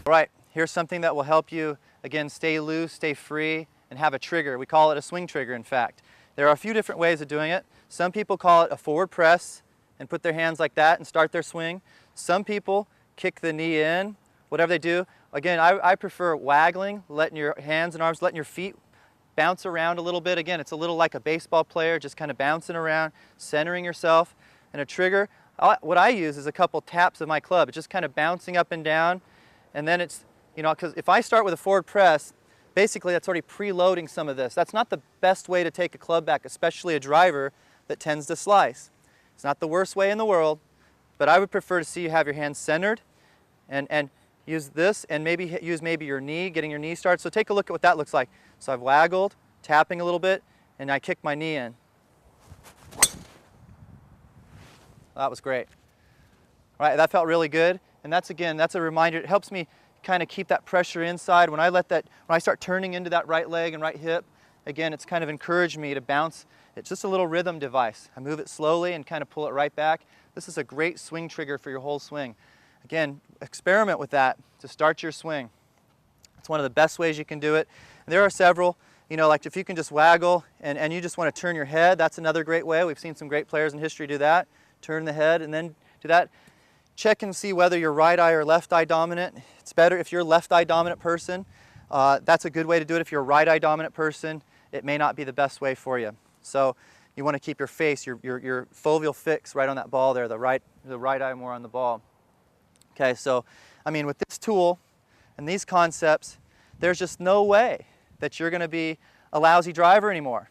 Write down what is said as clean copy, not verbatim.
All right, here's something that will help you, again, stay loose, stay free, and have a trigger. We call it a swing trigger, in fact. There are a few different ways of doing it. Some people call it a forward press and put their hands like that and start their swing. Some people kick the knee in, whatever they do. Again, I prefer waggling, letting your hands and arms, letting your feet bounce around a little bit. Again, it's a little like a baseball player, just kind of bouncing around, centering yourself. And a trigger, what I use is a couple taps of my club. It's just kind of bouncing up and down. And then it's, you know, because if I start with a forward press, basically that's already preloading some of this. That's not the best way to take a club back, especially a driver that tends to slice. It's not the worst way in the world, but I would prefer to see you have your hands centered and use this and maybe use your knee, getting your knee started. So take a look at what that looks like. So I've waggled, tapping a little bit, and I kick my knee in. That was great. All right, that felt really good. And that's, again, that's a reminder. It helps me kind of keep that pressure inside. When I start turning into that right leg and right hip, again, it's kind of encouraged me to bounce. It's just a little rhythm device. I move it slowly and kind of pull it right back. This is a great swing trigger for your whole swing. Again, experiment with that to start your swing. It's one of the best ways you can do it. And there are several, you know, like if you can just waggle and you just want to turn your head, that's another great way. We've seen some great players in history do that. Turn the head and then do that. Check and see whether you're right eye or left eye dominant. It's better if you're a left eye dominant person. That's a good way to do it. If you're a right eye dominant person, it may not be the best way for you. So you want to keep your face, your foveal fix right on that ball there, the right eye more on the ball. Okay, so I mean with this tool and these concepts, there's just no way that you're going to be a lousy driver anymore.